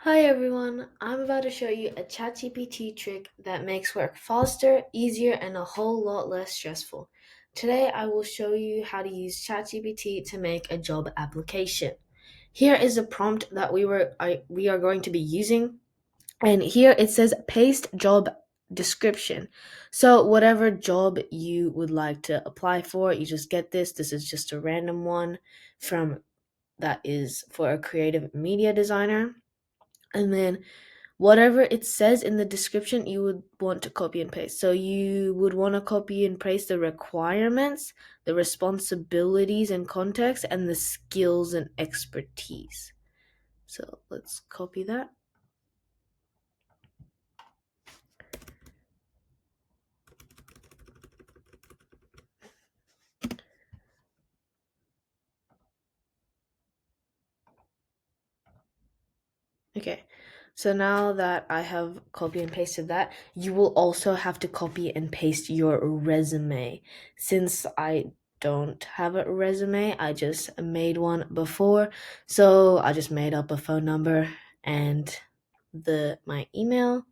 Hi everyone, I'm about to show you a ChatGPT trick that makes work faster, easier, and a whole lot less stressful. Today I will show you how to use ChatGPT to make a job application. Here is a prompt that we are going to be using, and here it says paste job description. So whatever job you would like to apply for, you just get this. This is just a random one from that is for a creative media designer. And then whatever it says in the description, you would want to copy and paste. So you would want to copy and paste the requirements, the responsibilities and context, and the skills and expertise. So let's copy that. Okay, so now that I have copy and pasted that, you will also have to copy and paste your resume. Since I don't have a resume, I just made one before. So I just made up a phone number and the my email,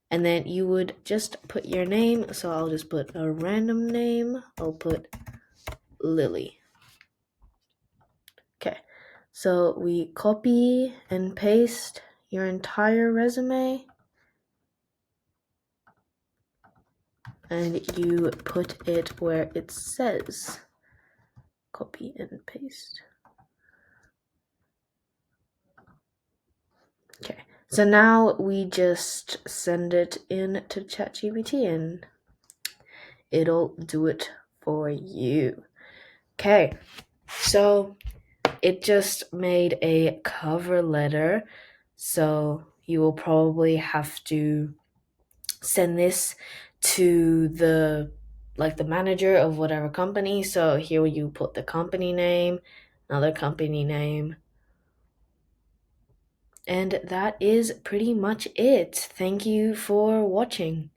and then you would just put your name. So I'll just put a random name. I'll put Lily. Okay, so we copy and paste your entire resume, and you put it where it says. Copy and paste. Okay, so now we just send it in to ChatGPT and it'll do it for you. Okay, so it just made a cover letter, so you will probably have to send this to the manager of whatever company. So here you put the company name, another company name, and that is pretty much it. Thank you for watching.